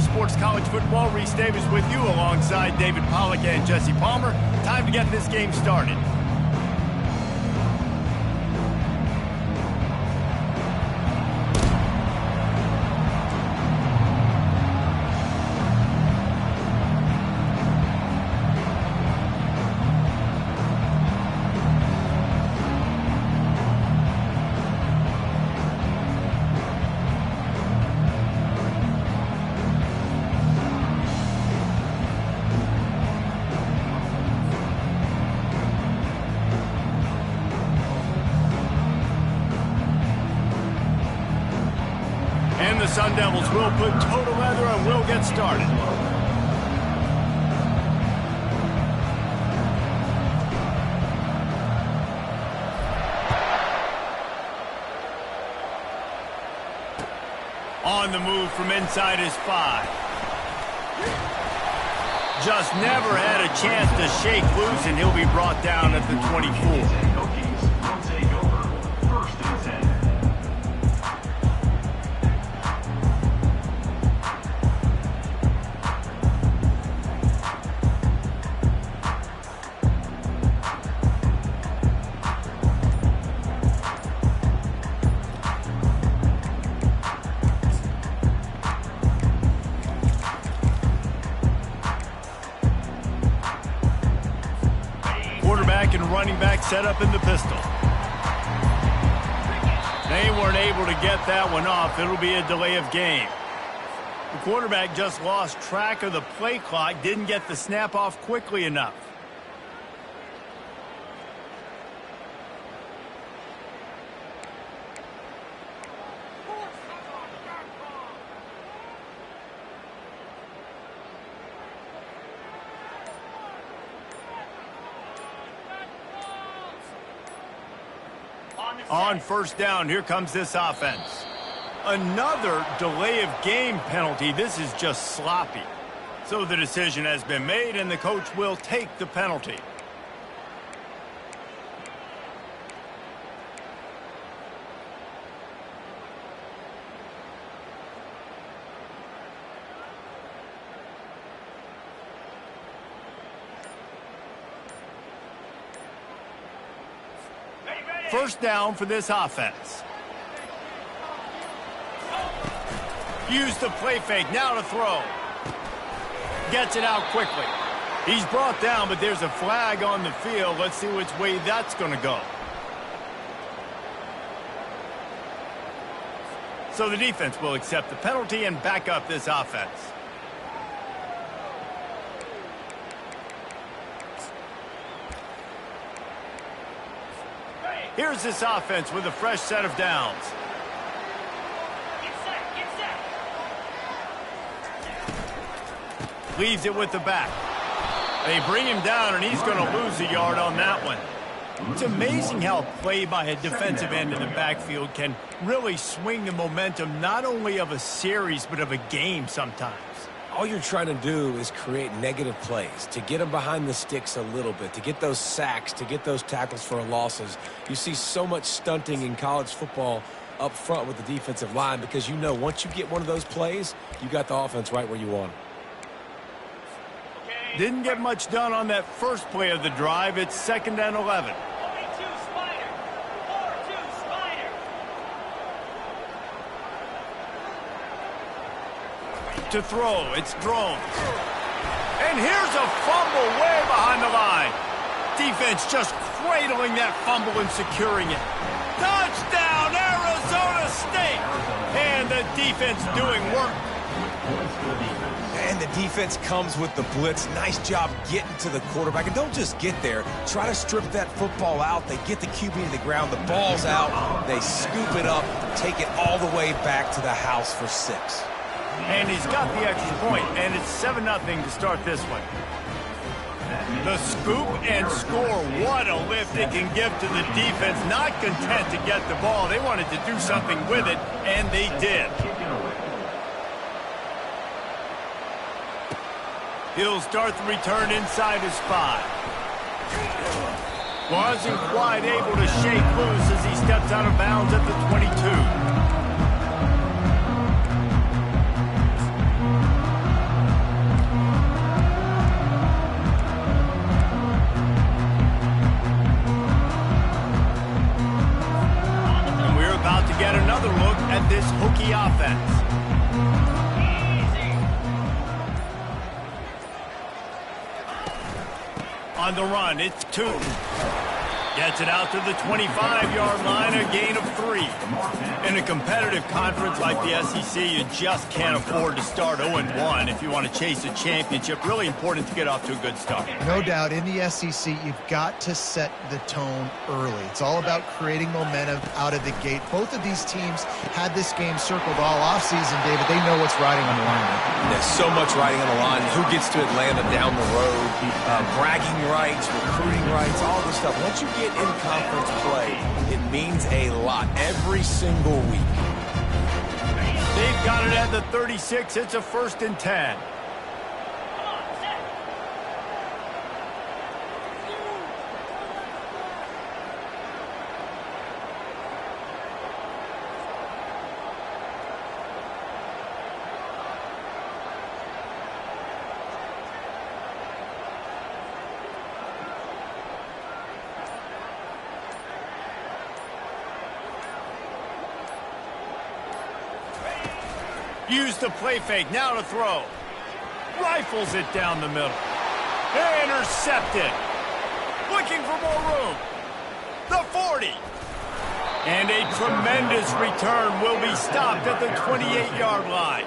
Sports College Football. Reese Davis with you alongside David Pollack and Jesse Palmer. Time to get this game started. The Sun Devils will put total leather and will get started. On the move from inside his 5. Just never had a chance to shake loose, and he'll be brought down at the 24. Quarterback and running back set up in the pistol. They weren't able to get that one off. It'll be a delay of game. The quarterback just lost track of the play clock, didn't get the snap off quickly enough. On first down, here comes this offense. Another delay of game penalty. This is just sloppy. So the decision has been made, and the coach will take the penalty. First down for this offense. Use the play fake, now to throw. Gets it out quickly. He's brought down, but there's a flag on the field. Let's see which way that's going to go. So the defense will accept the penalty and back up this offense. Here's this offense with a fresh set of downs. Leaves it with the back. They bring him down, and he's going to lose a yard on that one. It's amazing how play by a defensive end in the backfield can really swing the momentum not only of a series but of a game sometimes. All you're trying to do is create negative plays, to get them behind the sticks a little bit, to get those sacks, to get those tackles for losses. You see so much stunting in college football up front with the defensive line because you know once you get one of those plays, you got the offense right where you want it. Didn't get much done on that first play of the drive. It's 2nd and 11. To throw, it's Drones. And here's a fumble way behind the line. Defense just cradling that fumble and securing it. Touchdown, Arizona State! And the defense doing work. And the defense comes with the blitz. Nice job getting to the quarterback. And don't just get there. Try to strip that football out. They get the QB to the ground. The ball's out. They scoop it up, take it all the way back to the house for 6. And he's got the extra point, and it's 7-0 to start this one. The scoop and score. What a lift it can give to the defense. Not content to get the ball. They wanted to do something with it, and they did. He'll start the return inside his 5. Wasn't quite able to shake loose as he steps out of bounds at the 22. On the run, it's Tootin. Gets it out to the 25-yard line, a gain of 3. In a competitive conference like the SEC, you just can't afford to start 0-1 if you want to chase a championship. Really important to get off to a good start. No doubt, in the SEC, you've got to set the tone early. It's all about creating momentum out of the gate. Both of these teams had this game circled all offseason, David. They know what's riding on the line. There's so much riding on the line. Who gets to Atlanta down the road? Bragging rights, recruiting rights, all this stuff. Once you get in conference play, it means a lot every single week. They've got it at the 36. It's a 1st and 10. Use the play fake, now to throw. Rifles it down the middle. Intercepted. Looking for more room. The 40. And a tremendous return will be stopped at the 28-yard line.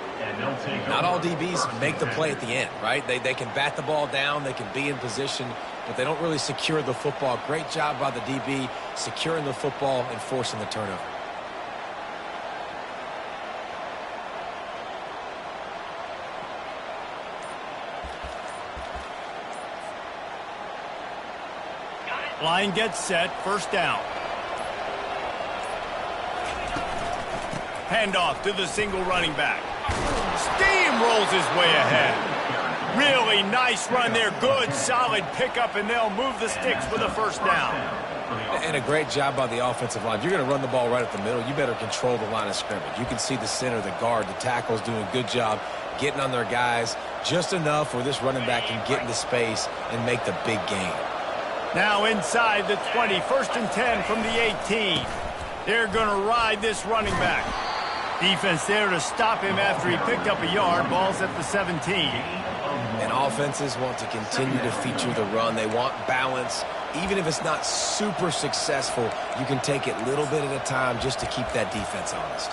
Not all DBs make the play at the end, right? They can bat the ball down, they can be in position, but they don't really secure the football. Great job by the DB securing the football and forcing the turnover. Line gets set, 1st down. Handoff to the single running back. Steamrolls his way ahead. Really nice run there. Good, solid pickup, and they'll move the sticks for the 1st down. And a great job by the offensive line. You're going to run the ball right at the middle. You better control the line of scrimmage. You can see the center, the guard, the tackles doing a good job getting on their guys just enough where this running back can get into space and make the big gain. Now inside the 20, 1st and 10 from the 18. They're going to ride this running back. Defense there to stop him after he picked up a yard. Ball's at the 17. And offenses want to continue to feature the run. They want balance. Even if it's not super successful, you can take it little bit at a time just to keep that defense honest.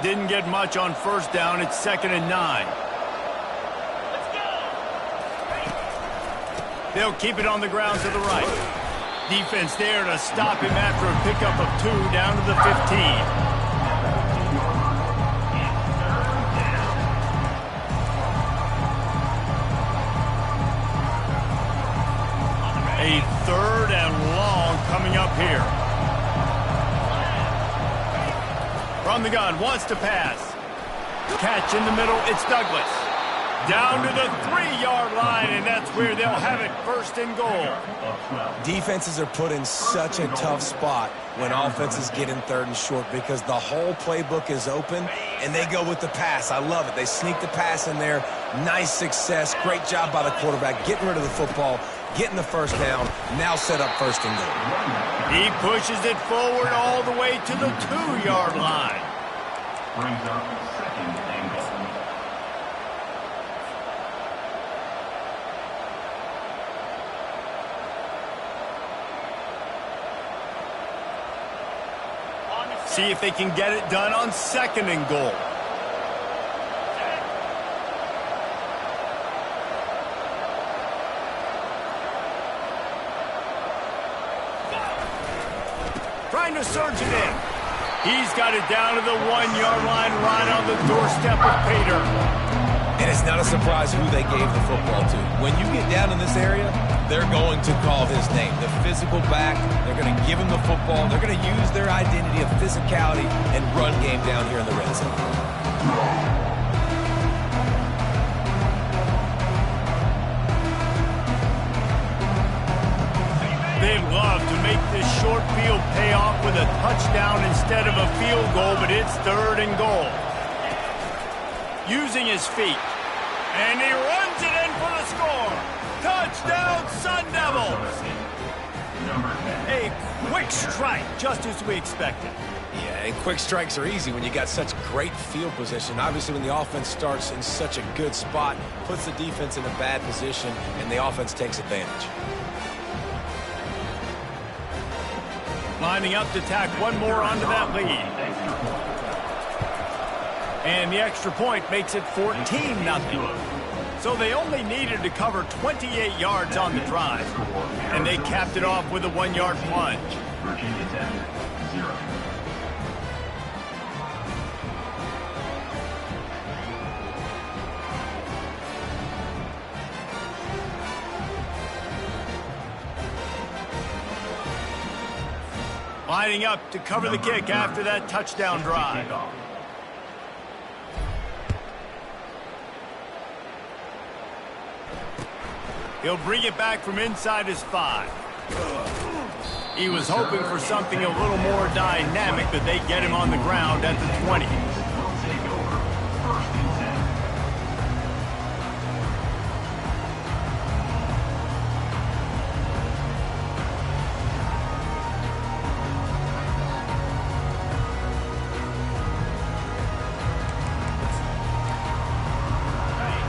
Didn't get much on 1st down. It's 2nd and 9. They'll keep it on the ground to the right. Defense there to stop him after a pickup of 2 down to the 15. A 3rd and long coming up here. From the gun, wants to pass. Catch in the middle, it's Douglas. Down to the 3-yard line, and that's where they'll have it, 1st and goal. Defenses are put in such a tough spot when offenses get in 3rd and short because the whole playbook is open, and they go with the pass. I love it. They sneak the pass in there. Nice success. Great job by the quarterback getting rid of the football, getting the 1st down, now set up 1st and goal. He pushes it forward all the way to the 2-yard line. Brings up 2nd and goal. See if they can get it done on 2nd and goal. Trying to surge it in. He's got it down to the 1-yard line, right on the doorstep of Pater. And it's not a surprise who they gave the football to. When you get down in this area, they're going to call his name. The physical back, they're going to give him the football. They're going to use their identity of physicality and run game down here in the red zone. They love to make this short field pay off with a touchdown instead of a field goal, but it's 3rd and goal. Using his feet. And he runs it in for the score. Touchdown, Sun Devils. A quick strike, just as we expected. Yeah, and quick strikes are easy when you got such great field position. Obviously, when the offense starts in such a good spot, puts the defense in a bad position, and the offense takes advantage. Lining up to tack one more onto that lead. And the extra point makes it 14-0. So they only needed to cover 28 yards on the drive. And they capped it off with a 1-yard plunge. Virginia Tech, 0. Lining up to cover the kick after that touchdown drive. He'll bring it back from inside his 5. He was hoping for something a little more dynamic, but they get him on the ground at the 20.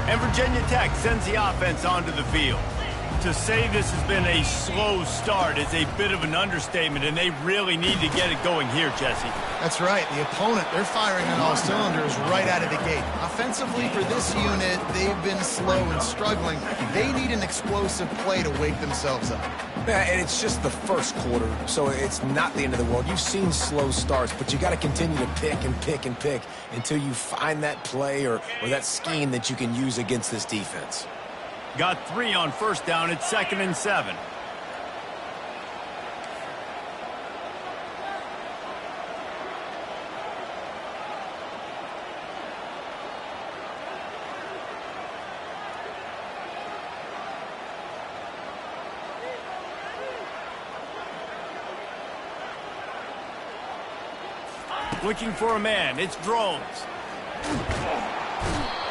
And Virginia Tech sends the offense onto the field. To say this has been a slow start is a bit of an understatement, and they really need to get it going here, Jesse. That's right. The opponent, they're firing on all cylinders right out of the gate. Offensively, for this unit, they've been slow and struggling. They need an explosive play to wake themselves up. Yeah, and it's just the first quarter, so it's not the end of the world. You've seen slow starts, but you got to continue to pick and pick and pick until you find that play or that scheme that you can use against this defense. Got 3 on first down. It's 2nd and 7. Looking for a man. It's Drones.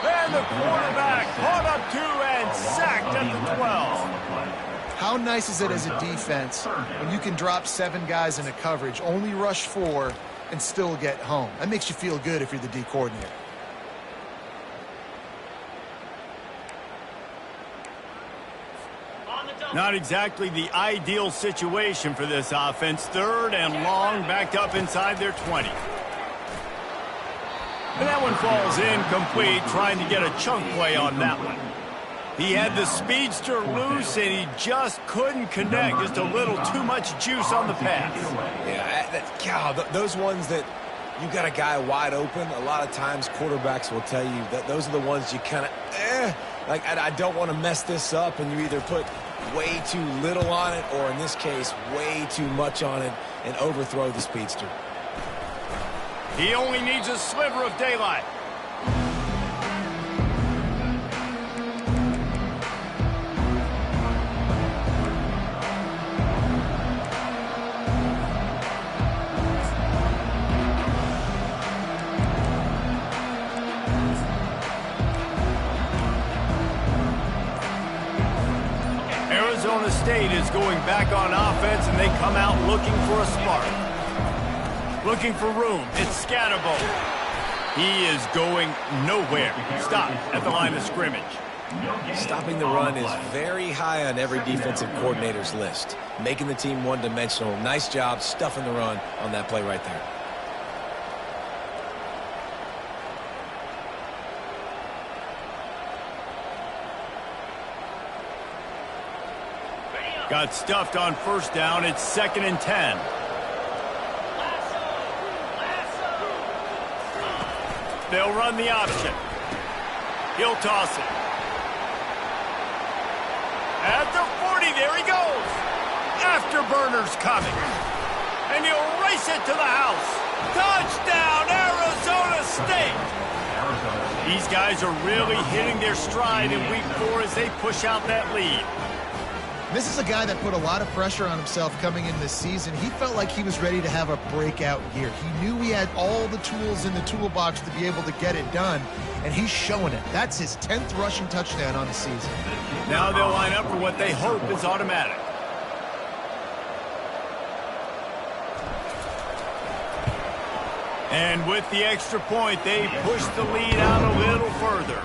And the quarterback caught up 2 and sacked at the 12. How nice is it as a defense when you can drop 7 guys into coverage, only rush 4, and still get home? That makes you feel good if you're the D coordinator. Not exactly the ideal situation for this offense. 3rd and long, backed up inside their 20. And that one falls incomplete, trying to get a chunk play on that one. He had the speedster loose, and he just couldn't connect. Just a little too much juice on the pass. Yeah, those ones that you got a guy wide open, a lot of times quarterbacks will tell you that those are the ones you kind of, like, I don't want to mess this up, and you either put way too little on it, or in this case, way too much on it, and overthrow the speedster. He only needs a sliver of daylight. Arizona State is going back on offense, and they come out looking for a spark. Looking for room. It's Scatterbo. He is going nowhere. Stop at the line of scrimmage. Stopping the run is very high on every defensive coordinator's list. Making the team one-dimensional. Nice job stuffing the run on that play right there. Got stuffed on first down. It's 2nd and 10. They'll run the option. He'll toss it. At the 40, there he goes. Afterburner's coming. And he'll race it to the house. Touchdown, Arizona State. These guys are really hitting their stride in week 4 as they push out that lead. This is a guy that put a lot of pressure on himself coming in this season. He felt like he was ready to have a breakout year. He knew he had all the tools in the toolbox to be able to get it done, and he's showing it. That's his 10th rushing touchdown on the season. Now they'll line up for what they hope is automatic. And with the extra point, they push the lead out a little further.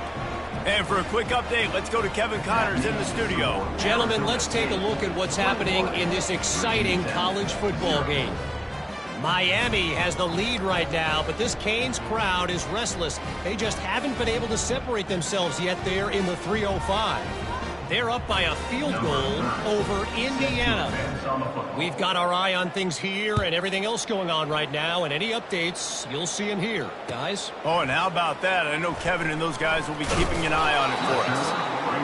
And for a quick update, let's go to Kevin Connors in the studio. Gentlemen, let's take a look at what's happening in this exciting college football game. Miami has the lead right now, but this Canes crowd is restless. They just haven't been able to separate themselves yet there in the 305. They're up by a field goal over Indiana. We've got our eye on things here and everything else going on right now, and any updates, you'll see them here. Guys? Oh, and how about that? I know Kevin and those guys will be keeping an eye on it for us.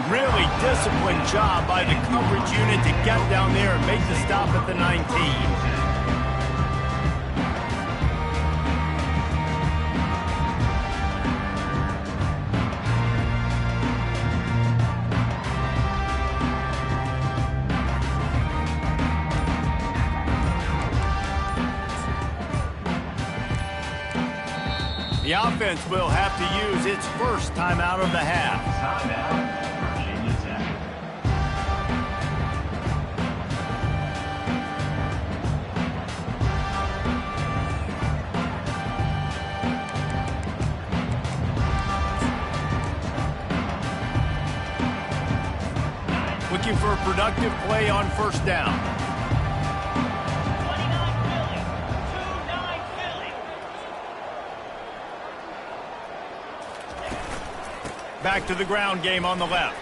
Really disciplined job by the coverage unit to get down there and make the stop at the 19. The offense will have to use its first timeout of the half. Timeout, Virginia Tech. Looking for a productive play on first down. Back to the ground game on the left.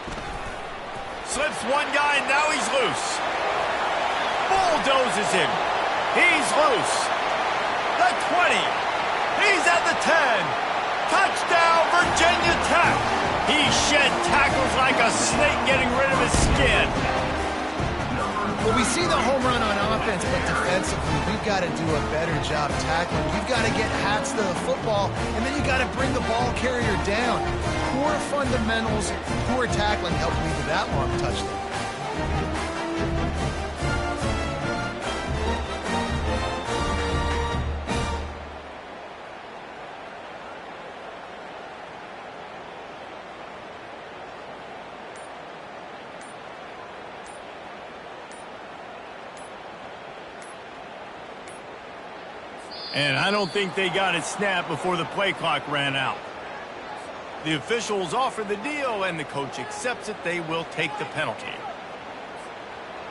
Slips one guy, and now he's loose. Bulldozes him. He's loose. The 20. He's at the 10. Touchdown, Virginia Tech. He shed tackles like a snake getting rid of his skin. Well, we see the home run on offense, but defensively, we've got to do a better job tackling. You've got to get hats to the football, and then you got to bring the ball carrier down. Poor fundamentals, poor tackling helped lead to that long touchdown. And I don't think they got it snapped before the play clock ran out. The officials offer the deal, and the coach accepts it. They will take the penalty.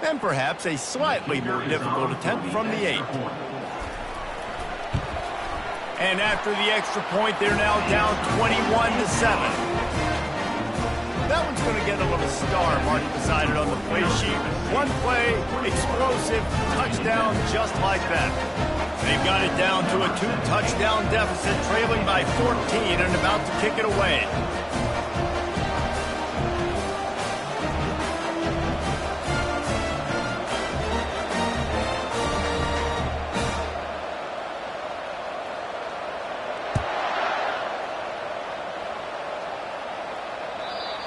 And perhaps a slightly more difficult attempt from the 8. And after the extra point, they're now down 21-7. That one's going to get a little star mark beside it on the play sheet. One play, explosive, touchdown just like that. They've got it down to a 2-touchdown deficit, trailing by 14 and about to kick it away.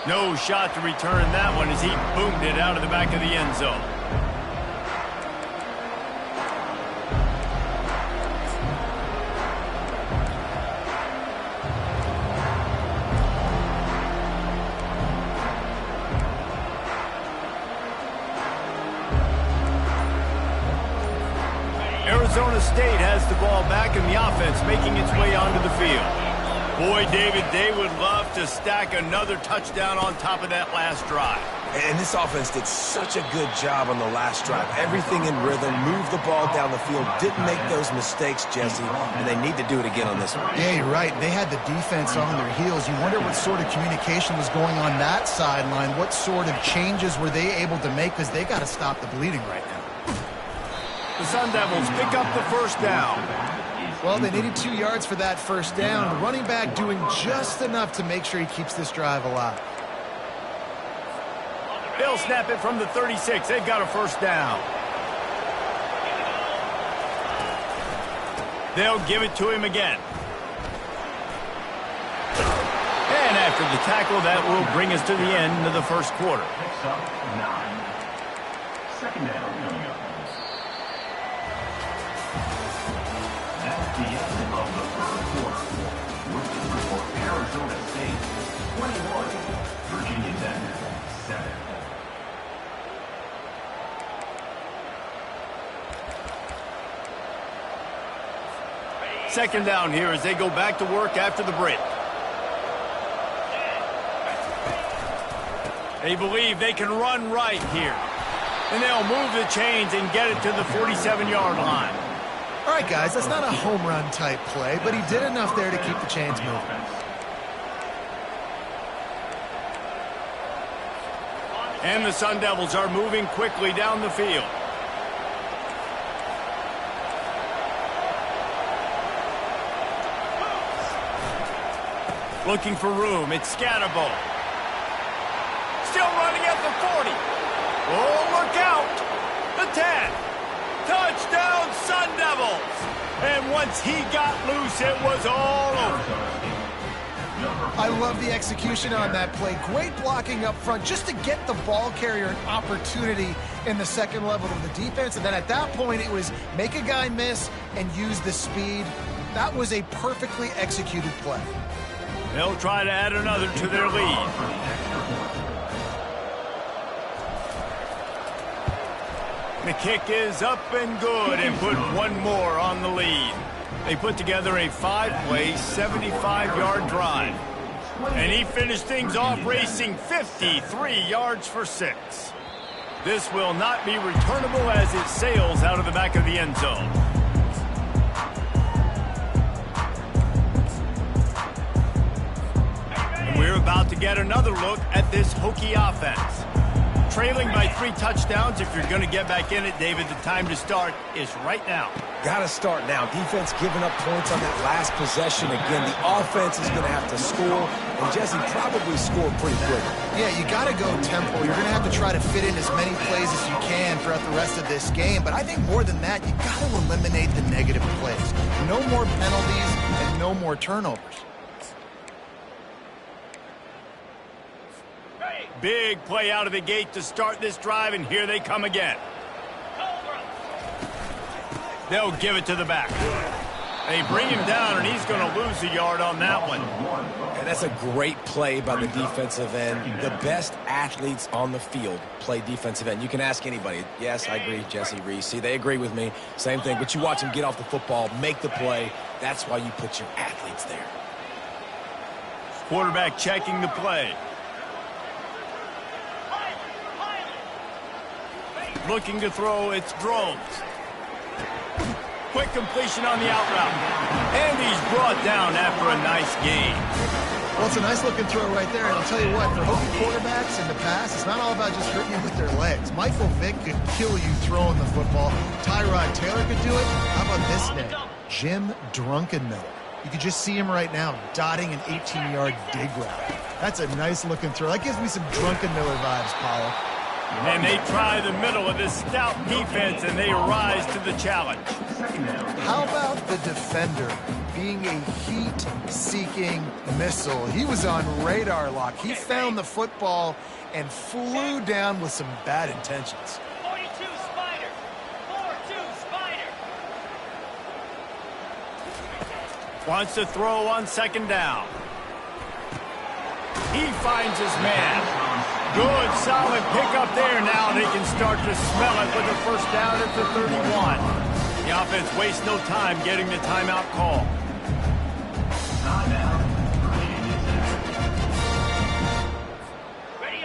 No shot to return that one as he boomed it out of the back of the end zone. Arizona State has the ball back and the offense making its way onto the field. Boy, David, they would love to stack another touchdown on top of that last drive. And this offense did such a good job on the last drive. Everything in rhythm, moved the ball down the field, didn't make those mistakes, Jesse, and they need to do it again on this one. Yeah, you're right. They had the defense on their heels. You wonder what sort of communication was going on that sideline. What sort of changes were they able to make, because they got to stop the bleeding right now. The Sun Devils pick up the first down. Well, they needed 2 yards for that first down. The running back doing just enough to make sure he keeps this drive alive. They'll snap it from the 36. They've got a first down. They'll give it to him again. And after the tackle, that will bring us to the end of the first quarter. Picks up 9. Second down coming up. That's the end of the third quarter. Looking for Arizona State 21, Virginia Tech 7. Second down here as they go back to work after the break. They believe they can run right here. And they'll move the chains and get it to the 47-yard line. All right, guys, that's not a home run type play, but he did enough there to keep the chains moving. And the Sun Devils are moving quickly down the field. Looking for room. It's Scatterbo. Still running at the 40. Oh, look out. The 10. Touchdown, Sun Devils. And once he got loose, it was all over. I love the execution on that play. Great blocking up front just to get the ball carrier an opportunity in the second level of the defense. And then at that point, it was make a guy miss and use the speed. That was a perfectly executed play. They'll try to add another to their lead. The kick is up and good and put one more on the lead. They put together a 5-play, 75-yard drive. And he finished things off racing 53 yards for 6. This will not be returnable as it sails out of the back of the end zone. And we're about to get another look at this Hokie offense. Trailing by 3 touchdowns, if you're going to get back in it, David, the time to start is right now. Got to start now. Defense giving up points on that last possession. Again, the offense is going to have to score, and Jesse probably scored pretty quick. Yeah, you got to go tempo. You're going to have to try to fit in as many plays as you can throughout the rest of this game. But I think more than that, you got to eliminate the negative plays. No more penalties and no more turnovers. Big play out of the gate to start this drive, and here they come again. They'll give it to the back. They bring him down, and he's going to lose a yard on that one. And that's a great play by the defensive end. The best athletes on the field play defensive end. You can ask anybody. Yes, I agree, Jesse Reese. See, they agree with me. Same thing. But you watch them get off the football, make the play. That's why you put your athletes there. Quarterback checking the play. Looking to throw, it's Drones. Quick completion on the out route. And he's brought down after a nice gain. Well, it's a nice-looking throw right there, and I'll tell you what, for Hokie quarterbacks in the past, it's not all about just hurting you with their legs. Michael Vick could kill you throwing the football. Tyrod Taylor could do it. How about this name? Jim Drunkenmiller. You can just see him right now dotting an 18-yard dig route. That's a nice-looking throw. That gives me some Drunkenmiller vibes, Paulo. And they try the middle of this stout defense, and they rise to the challenge. How about the defender being a heat-seeking missile? He was on radar lock. He found the football and flew down with some bad intentions. 42 Spider. 4-2 Spider. Wants to throw on second down. He finds his man. Good, solid pickup there. Now they can start to smell it with the first down at the 31. The offense wastes no time getting the timeout call.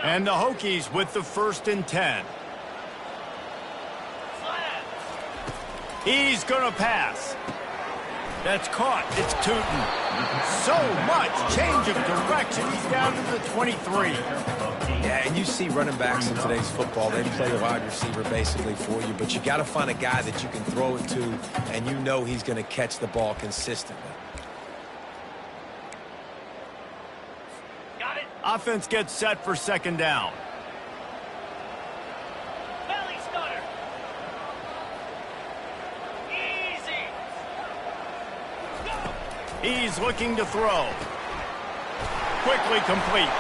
And the Hokies with the 1st and 10. He's going to pass. That's caught. It's Tootin. So much change of direction. He's down to the 23. Yeah, and you see running backs in today's football, they play a wide receiver basically for you, but you got to find a guy that you can throw it to, and you know he's going to catch the ball consistently. Got it. Offense gets set for second down. Belly stunner. Easy. He's looking to throw. Quickly complete.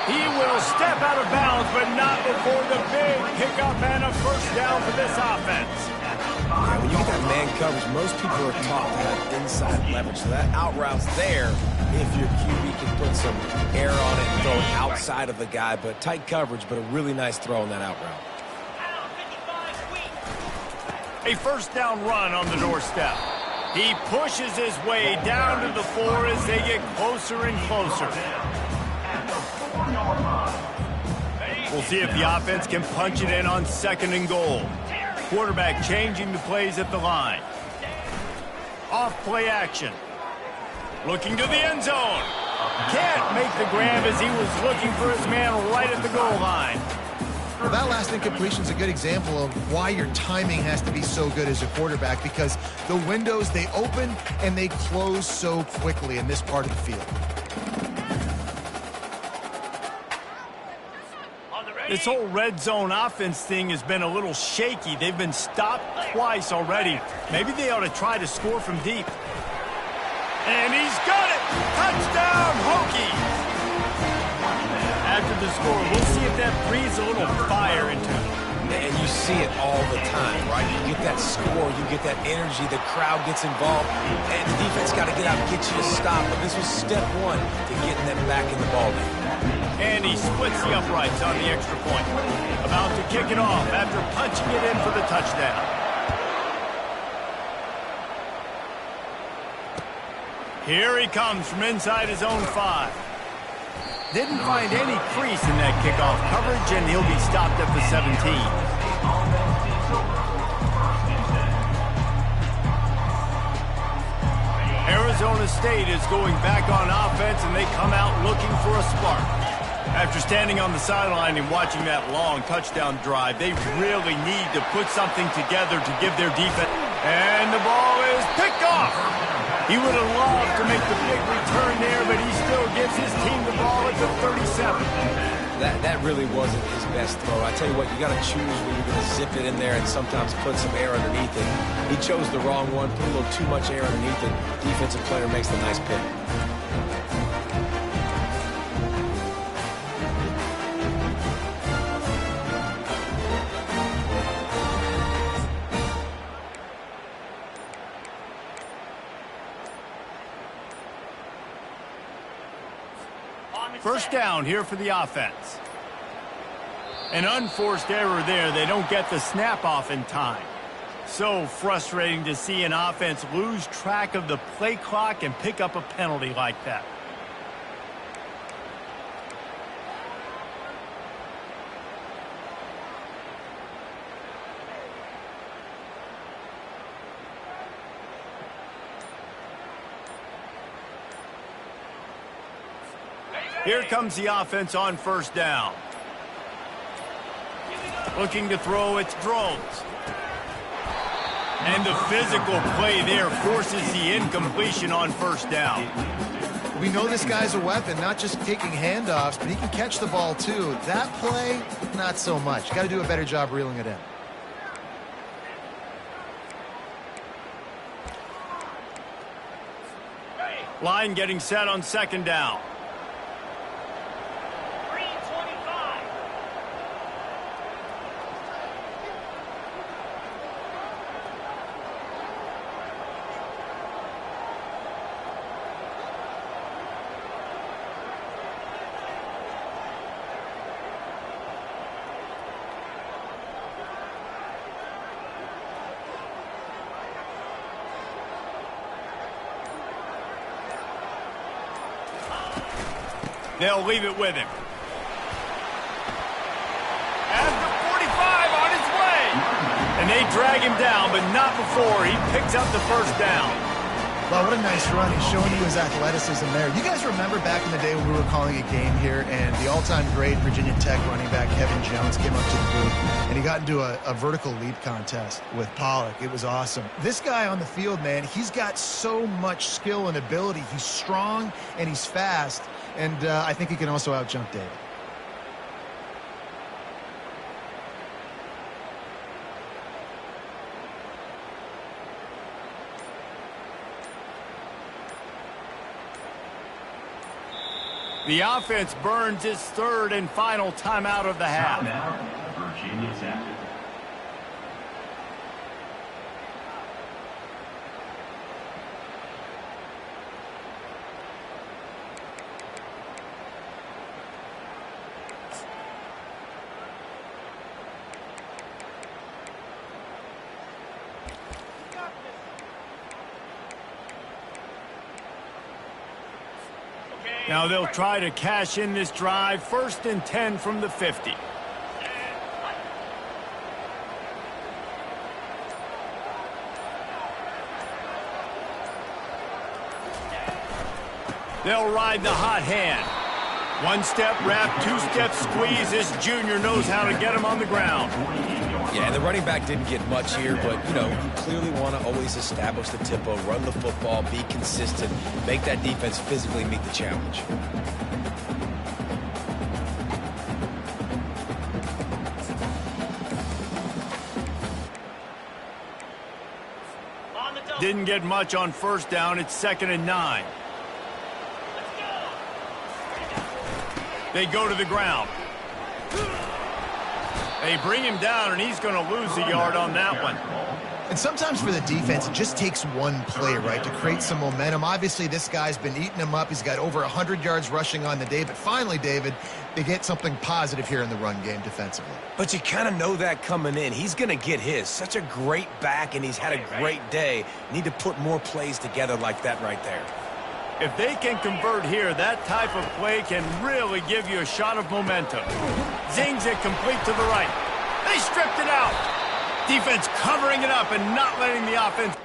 He will step out of bounds, but not before the big pickup and a first down for this offense. Yeah, when you get that man coverage, most people are taught to have inside leverage. So that out route's there if your QB can put some air on it and throw it outside of the guy. But tight coverage, but a really nice throw on that out route. A first down run on the doorstep. He pushes his way down to the 4 as they get closer and closer. We'll see if the offense can punch it in on 2nd and goal. Quarterback changing the plays at the line. Off play action. Looking to the end zone. Can't make the grab as he was looking for his man right at the goal line. Well, that last incompletion is a good example of why your timing has to be so good as a quarterback, because the windows, they open and they close so quickly in this part of the field. This whole red zone offense thing has been a little shaky. They've been stopped twice already. Maybe they ought to try to score from deep. And he's got it! Touchdown, Hokies! After the score, we'll see if that breathes a little fire into it. And you see it all the time, right? You get that score, you get that energy, the crowd gets involved, and the defense got to get out and get you to stop. But this was step 1 to getting them back in the ballgame. And he splits the uprights on the extra point. About to kick it off after punching it in for the touchdown. Here he comes from inside his own 5. Didn't find any crease in that kickoff coverage, and he'll be stopped at the 17. Arizona State is going back on offense, and they come out looking for a spark. After standing on the sideline and watching that long touchdown drive, they really need to put something together to give their defense. And the ball is picked off. He would have loved to make the big return there, but he still gives his team the ball at the 37. That really wasn't his best throw. I tell you what, you got to choose when you're going to zip it in there and sometimes put some air underneath it. He chose the wrong one, put a little too much air underneath it. Defensive player makes the nice pick. First down here for the offense. An unforced error there. They don't get the snap off in time. So frustrating to see an offense lose track of the play clock and pick up a penalty like that. Here comes the offense on first down. Looking to throw, it's Drones. And the physical play there forces the incompletion on first down. We know this guy's a weapon, not just taking handoffs, but he can catch the ball too. That play, not so much. Got to do a better job reeling it in. Line getting set on second down. They'll leave it with him. At the 45 on his way. And they drag him down, but not before he picks up the first down. Well, what a nice run. He's showing you his athleticism there. You guys remember back in the day when we were calling a game here and the all-time great Virginia Tech running back Kevin Jones came up to the booth and he got into a vertical leap contest with Pollock. It was awesome. This guy on the field, man, he's got so much skill and ability. He's strong and he's fast. And I think he can also out-jump David. The offense burns its third and final timeout of the half. Timeout, Virginia Tech. Now they'll try to cash in this drive. 1st and 10 from the 50. They'll ride the hot hand. 1-step wrap, 2-step squeeze. This junior knows how to get him on the ground. Yeah, and the running back didn't get much here, but, you know, you clearly want to always establish the tempo, run the football, be consistent, make that defense physically meet the challenge. Didn't get much on 1st down. It's 2nd and 9. They go to the ground. They bring him down, and he's going to lose a yard on that one. And sometimes for the defense, it just takes one play, right, to create some momentum. Obviously, this guy's been eating him up. He's got over 100 yards rushing on the day. But finally, David, they get something positive here in the run game defensively. But you kind of know that coming in. He's going to get his. Such a great back, and he's had a great day. Need to put more plays together like that right there. If they can convert here, that type of play can really give you a shot of momentum. Zings it complete to the right. They stripped it out. Defense covering it up and not letting the offense.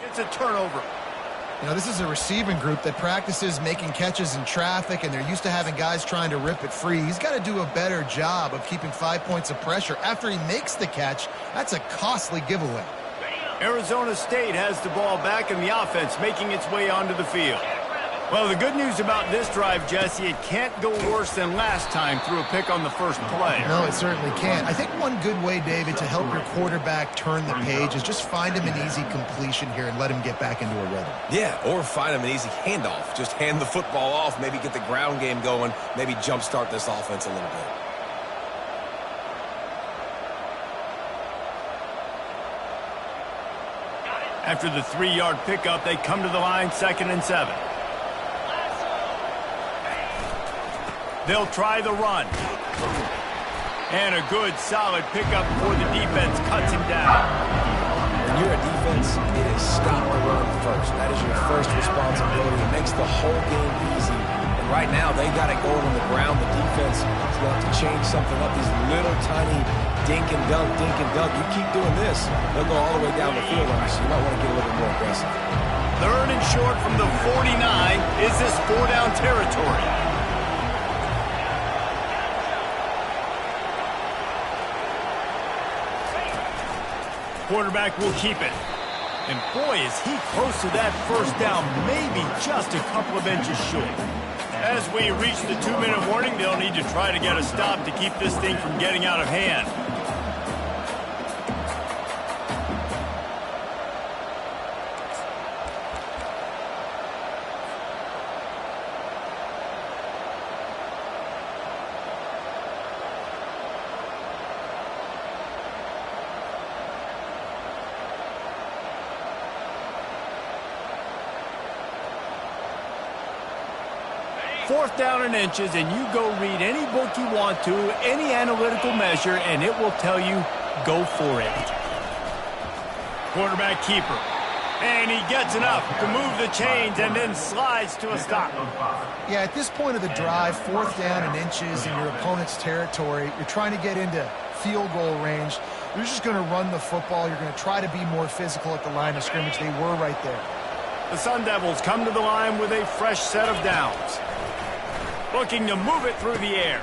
Gets a turnover. You know, this is a receiving group that practices making catches in traffic, and they're used to having guys trying to rip it free. He's got to do a better job of keeping 5 points of pressure. After he makes the catch, that's a costly giveaway. Arizona State has the ball back in the offense, making its way onto the field. Well, the good news about this drive, Jesse, it can't go worse than last time through a pick on the first play. No, it certainly can't. I think one good way, David, to help your quarterback turn the page is just find him an easy completion here and let him get back into a rhythm. Yeah, or find him an easy handoff. Just hand the football off, maybe get the ground game going, maybe jumpstart this offense a little bit. After the 3-yard pickup, they come to the line, 2nd and 7. They'll try the run. And a good, solid pickup before the defense cuts him down. When you're a defense, it is stop the run first. That is your first responsibility. It makes the whole game easy. And right now, they got it going on the ground. The defense is going to have to change something up. These little tiny dink and dunk, dink and dunk. You keep doing this, they'll go all the way down the field on you, so you might want to get a little bit more aggressive. 3rd and short from the 49. Is this 4-down territory? Quarterback will keep it. And boy, is he close to that 1st down, maybe just a couple of inches short. As we reach the 2-minute warning, they'll need to try to get a stop to keep this thing from getting out of hand. Fourth down and inches, and you go read any book you want to, any analytical measure, and it will tell you, go for it. Quarterback keeper. And he gets enough to move the chains and then slides to a stop. Yeah, at this point of the drive, 4th down and inches in your opponent's territory, you're trying to get into field goal range. You're just going to run the football. You're going to try to be more physical at the line of scrimmage. They were right there. The Sun Devils come to the line with a fresh set of downs. Looking to move it through the air.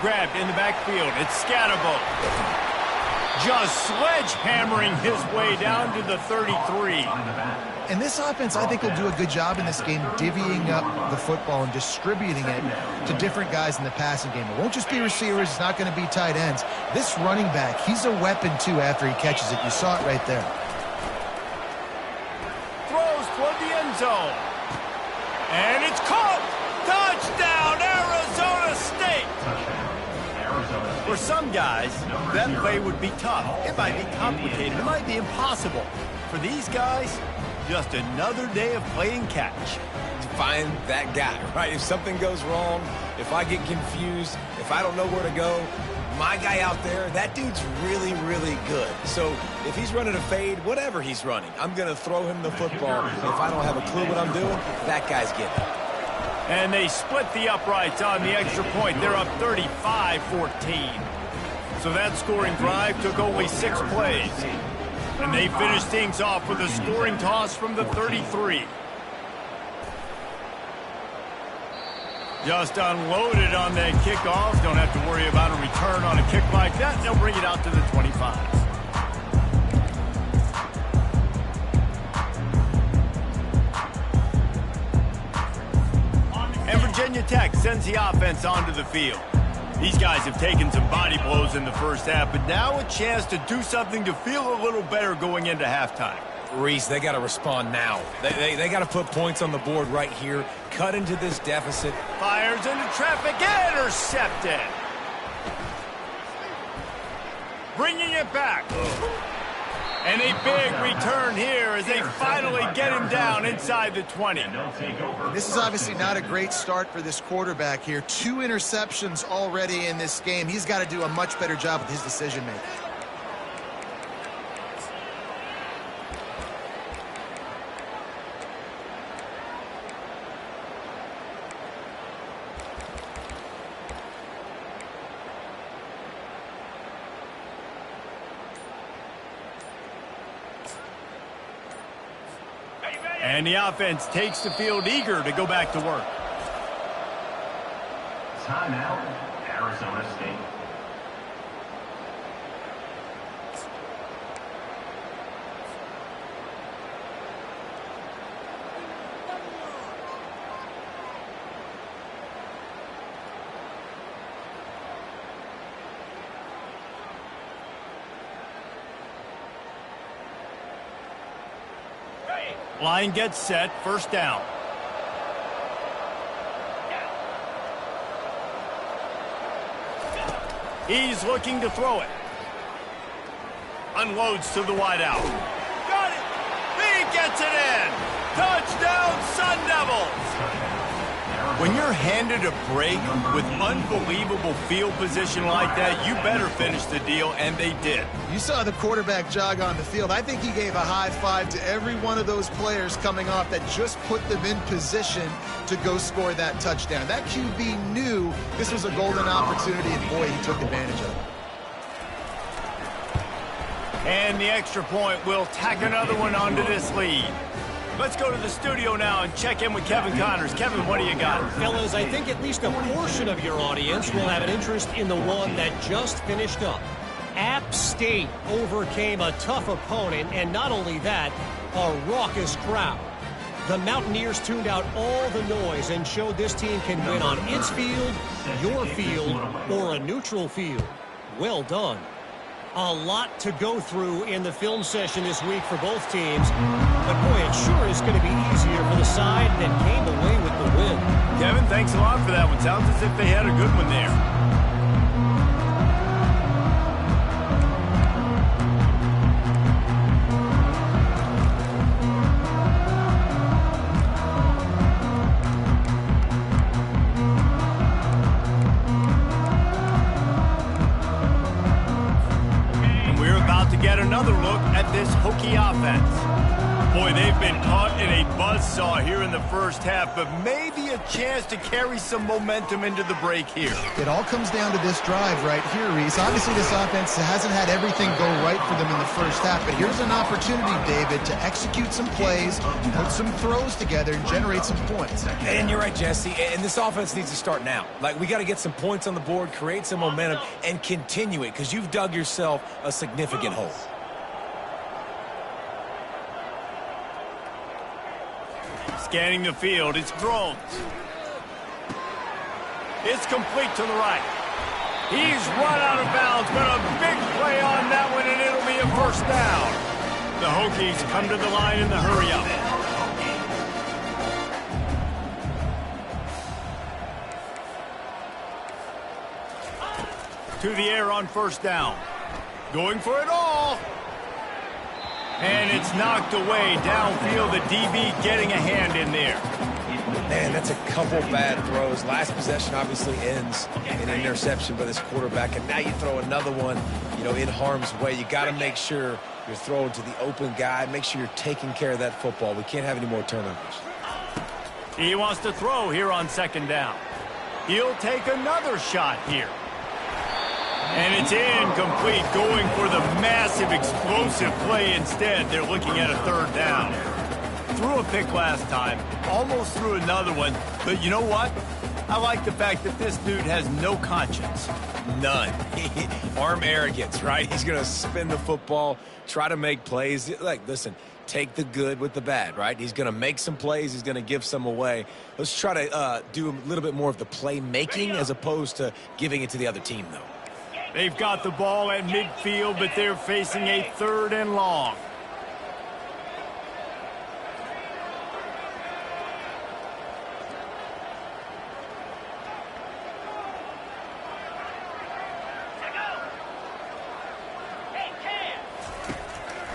Grabbed in the backfield. It's Scatterbo. Just sledgehammering his way down to the 33. And this offense, I think, will do a good job in this game divvying up the football and distributing it to different guys in the passing game. It won't just be receivers. It's not going to be tight ends. This running back, he's a weapon, too, after he catches it. You saw it right there. end zone. And it's caught. Touchdown, Arizona State. For some guys, that play would be tough. It might be complicated. It might be impossible. For these guys, just another day of playing catch. Find that guy, right? If something goes wrong, if I get confused, if I don't know where to go, my guy out there, that dude's really, really good. So if he's running a fade, whatever he's running, I'm going to throw him the football. If I don't have a clue what I'm doing, that guy's getting it. And they split the uprights on the extra point. They're up 35-14. So that scoring drive took only 6 plays. And they finished things off with a scoring toss from the 33. Just unloaded on that kickoff. Don't have to worry about a return on a kick like that. They'll bring it out to the 25. And Virginia Tech sends the offense onto the field. These guys have taken some body blows in the first half, but now a chance to do something to feel a little better going into halftime. Reese, they got to respond now. They got to put points on the board right here, cut into this deficit. Fires into traffic, intercepted. Bringing it back. And a big return here as they finally get him down inside the 20. This is obviously not a great start for this quarterback here. 2 interceptions already in this game. He's got to do a much better job with his decision-making. And the offense takes the field eager to go back to work. Timeout, Arizona State. Line gets set, first down. He's looking to throw it. Unloads to the wideout. Got it! He gets it in! Touchdown, Sun Devils! When you're handed a break with unbelievable field position like that, you better finish the deal, and they did. You saw the quarterback jog on the field. I think he gave a high five to every one of those players coming off that just put them in position to go score that touchdown. That QB knew this was a golden opportunity, and boy, he took advantage of it. And the extra point will tack another one onto this lead. Let's go to the studio now and check in with Kevin Connors. Kevin, what do you got? Fellas, I think at least a portion of your audience will have an interest in the one that just finished up. App State overcame a tough opponent, and not only that, a raucous crowd. The Mountaineers tuned out all the noise and showed this team can win on its field, your field, or a neutral field. Well done. A lot to go through in the film session this week for both teams. But boy, it sure is going to be easier for the side that came away with the win. Kevin, thanks a lot for that one. Sounds as if they had a good one there. Another look at this Hokie offense. Boy, they've been caught in a buzzsaw here in the first half, but maybe a chance to carry some momentum into the break here. It all comes down to this drive right here, Reese. Obviously, this offense hasn't had everything go right for them in the first half, but here's an opportunity, David, to execute some plays, put some throws together, and generate some points. And you're right, Jesse, and this offense needs to start now. Like, we got to get some points on the board, create some momentum, and continue it, because you've dug yourself a significant hole. Scanning the field, it's thrown. It's complete to the right. He's run out of bounds, but a big play on that one, and it'll be a first down. The Hokies come to the line in the hurry-up. To the air on first down. Going for it all. And it's knocked away downfield. The DB getting a hand in there. Man, that's a couple bad throws. Last possession obviously ends in an interception by this quarterback, and now you throw another one, in harm's way. You got to make sure you're throwing to the open guy. Make sure you're taking care of that football. We can't have any more turnovers. He wants to throw here on second down. He'll take another shot here. And it's incomplete, going for the massive explosive play instead. They're looking at a third down. Threw a pick last time, almost threw another one, but you know what? I like the fact that this dude has no conscience. None. Arm arrogance, right? He's going to spin the football, try to make plays. Like, listen, take the good with the bad, right? He's going to make some plays. He's going to give some away. Let's try to do a little bit more of the play-making as opposed to giving it to the other team, though. They've got the ball at midfield, but they're facing a third and long.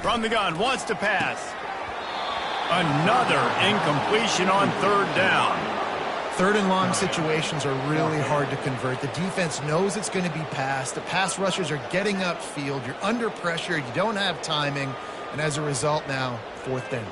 From the gun, wants to pass. Another incompletion on third down. Third and long situations are really hard to convert. The defense knows it's going to be passed. The pass rushers are getting upfield. You're under pressure. You don't have timing. And as a result now, fourth down.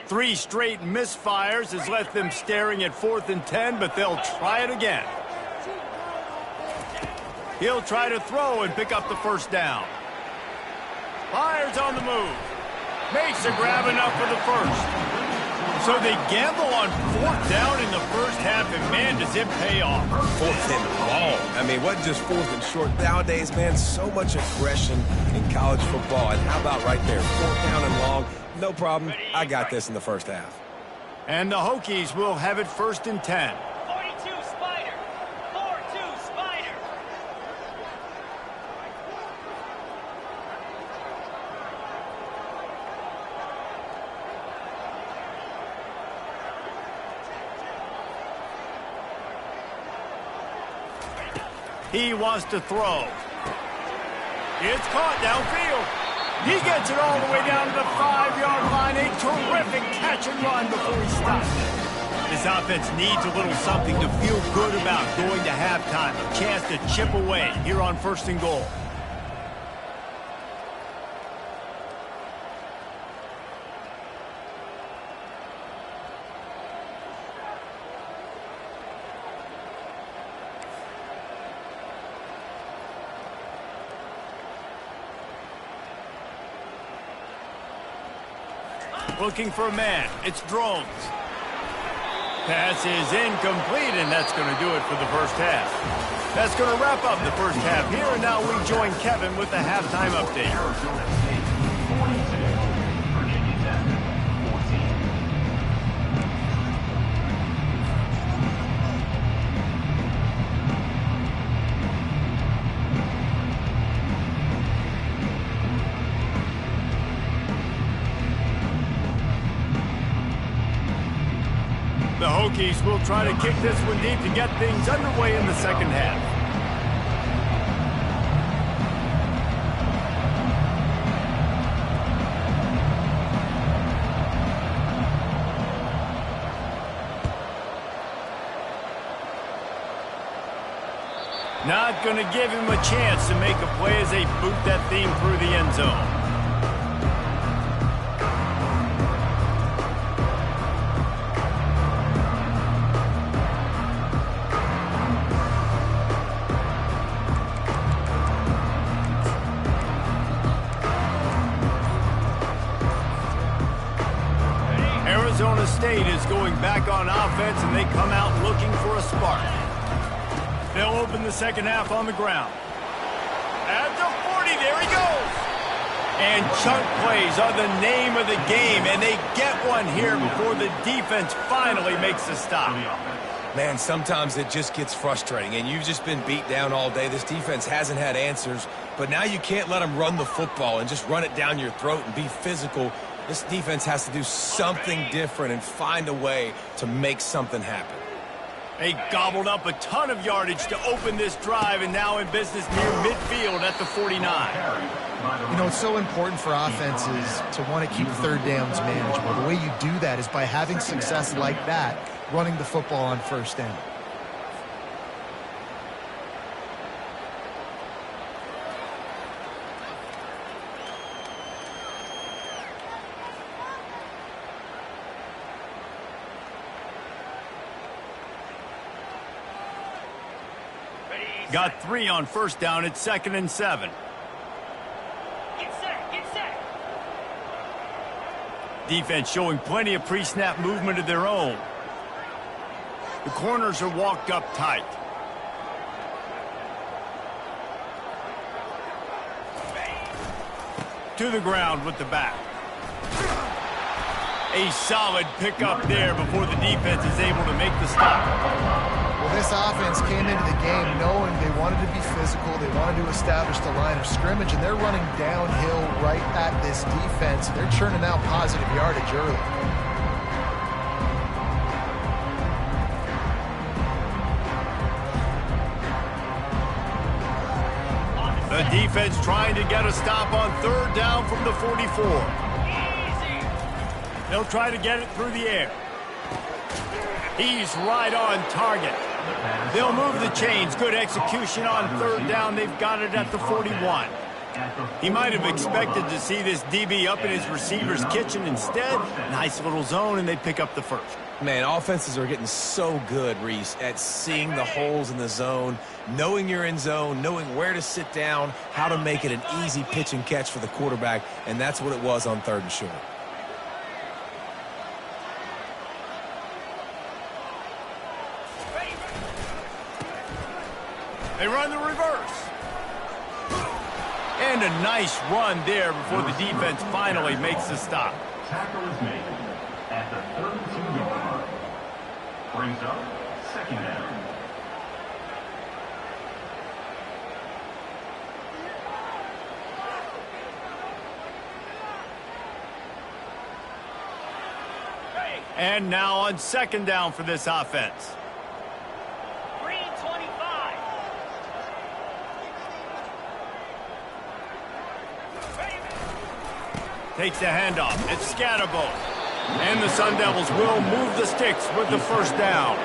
Three straight misfires has left them staring at 4th and 10, but they'll try it again. He'll try to throw and pick up the first down. Fires on the move. Makes a grab enough for the first. So they gamble on 4th down in the first half, and man, does it pay off. 4th and long. I mean, what just 4th and short? Nowadays, man, so much aggression in college football. And how about right there, 4th down and long? No problem. I got this in the first half. And the Hokies will have it 1st and 10. 42 Spider. 4-2 Spider. He wants to throw. It's caught downfield. He gets it all the way down to the 5-yard line. A terrific catch and run before he stops. This offense needs a little something to feel good about going to halftime. A chance to chip away here on 1st and goal. Looking for a man. It's Drones. Pass is incomplete, and that's going to do it for the first half. That's going to wrap up the first half here, and now we join Kevin with the halftime update. Arizona State 42, Virginia Tech 14. The Hokies will try to kick this one deep to get things underway in the second half. Not going to give him a chance to make a play as they boot that thing through the end zone. Arizona State is going back on offense, and they come out looking for a spark. They'll open the second half on the ground. At the 40, there he goes. And chunk plays are the name of the game, and they get one here before the defense finally makes the stop. Man, sometimes it just gets frustrating, and you've just been beat down all day. This defense hasn't had answers, but now you can't let them run the football and just run it down your throat and be physical. This defense has to do something different and find a way to make something happen. They gobbled up a ton of yardage to open this drive, and now in business near midfield at the 49. You know, it's so important for offenses to want to keep third downs manageable. The way you do that is by having success like that, running the football on first down. Got 3 on first down. It's 2nd and 7. Get set, get set. Defense showing plenty of pre-snap movement of their own. The corners are walked up tight. To the ground with the back. A solid pickup there before the defense is able to make the stop. Well, this offense came into the game knowing they wanted to be physical, they wanted to establish the line of scrimmage, and they're running downhill right at this defense. They're churning out positive yardage early. The defense trying to get a stop on 3rd down from the 44. They'll try to get it through the air. He's right on target. They'll move the chains. Good execution on 3rd down. They've got it at the 41. He might have expected to see this DB up in his receiver's kitchen. Instead, nice little zone, and they pick up the first. Man, offenses are getting so good, Reese, at seeing the holes in the zone, knowing you're in zone, knowing where to sit down, how to make it an easy pitch and catch for the quarterback, and that's what it was on 3rd and short. They run the reverse. And a nice run there before the defense finally makes the stop. Tackle is made at the 32-yard line. Brings up 2nd down. And now on 2nd down for this offense. Green 25. Takes the handoff. It's Scatterbo. And the Sun Devils will move the sticks with the first down.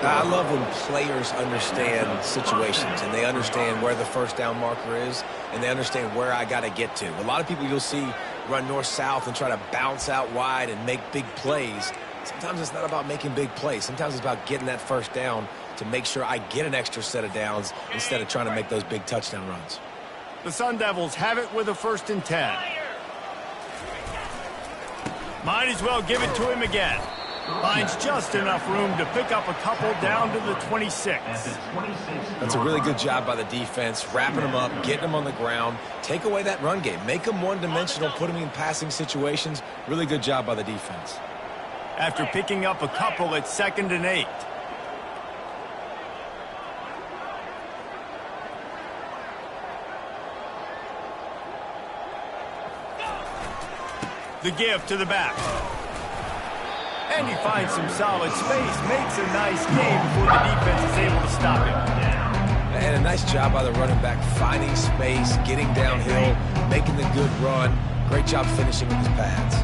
I love when players understand situations and they understand where the first down marker is and they understand where I got to get to. A lot of people you'll see run north-south and try to bounce out wide and make big plays. Sometimes it's not about making big plays. Sometimes it's about getting that first down to make sure I get an extra set of downs instead of trying to make those big touchdown runs. The Sun Devils have it with a 1st and 10. Might as well give it to him again. Finds just enough room to pick up a couple down to the 26. That's a really good job by the defense, wrapping them up, getting them on the ground, take away that run game, make them one-dimensional, put them in passing situations. Really good job by the defense. After picking up a couple, it's 2nd and 8. The give to the back. And he finds some solid space, makes a nice game before the defense is able to stop him. And a nice job by the running back, finding space, getting downhill, making the good run. Great job finishing with his pads.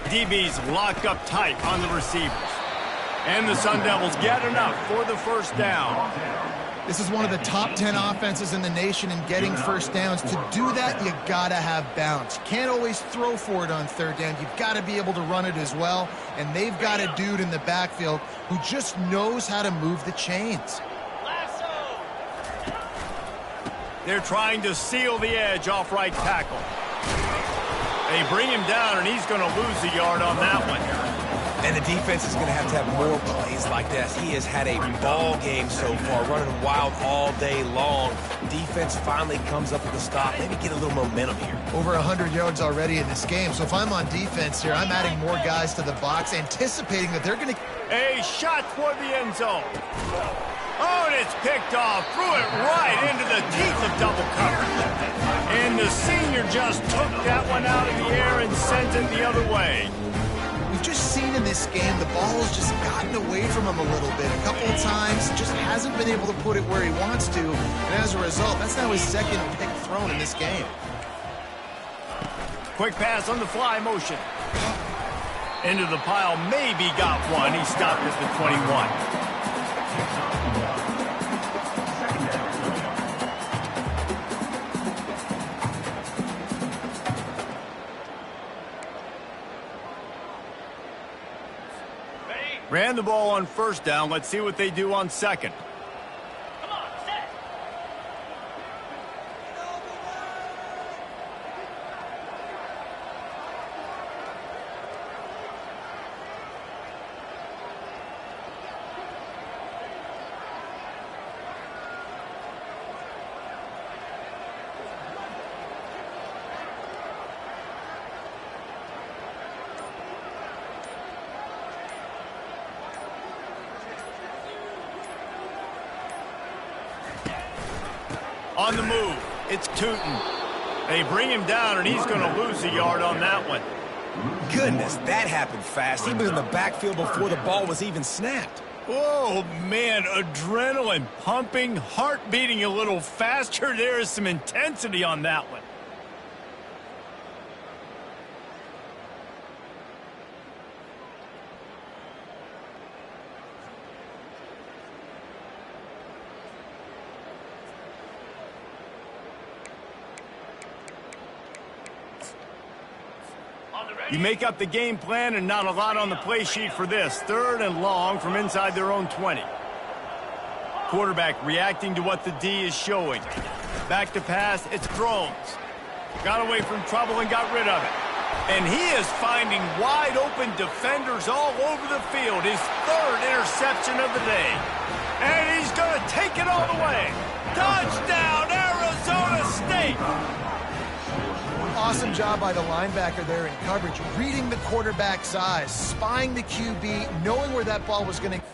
DBs lock up tight on the receivers. And the Sun Devils get enough for the first down. This is one of the top 10 offenses in the nation in getting first downs. To do that, you got to have balance. You can't always throw for it on 3rd down. You've got to be able to run it as well. And they've got a dude in the backfield who just knows how to move the chains. They're trying to seal the edge off right tackle. They bring him down, and he's going to lose a yard on that one. And the defense is going to have more plays like this. He has had a ball game so far, running wild all day long. Defense finally comes up with a stop. Maybe get a little momentum here. Over 100 yards already in this game. So if I'm on defense here, I'm adding more guys to the box, anticipating that they're going to... A shot toward the end zone. Oh, and it's picked off. Threw it right into the teeth of double coverage. And the senior just took that one out of the air and sent it the other way. We've just seen in this game the ball has just gotten away from him a little bit. A couple of times, just hasn't been able to put it where he wants to. And as a result, that's now his second pick thrown in this game. Quick pass on the fly motion. Into the pile, maybe got one. He stopped at the 21. Ran the ball on first down. Let's see what they do on second. Come on, set. On the move, it's Tootin. They bring him down, and he's going to lose a yard on that one. Goodness, that happened fast. He was in the backfield before the ball was even snapped. Oh, man, adrenaline pumping, heart beating a little faster. There is some intensity on that one. You make up the game plan and not a lot on the play sheet for this. 3rd and long from inside their own 20. Quarterback reacting to what the D is showing. Back to pass, it's Drones. Got away from trouble and got rid of it. And he is finding wide open defenders all over the field. His 3rd interception of the day. And he's going to take it all the way. Touchdown, Arizona State! Awesome job by the linebacker there in coverage, reading the quarterback's eyes, spying the QB, knowing where that ball was going to...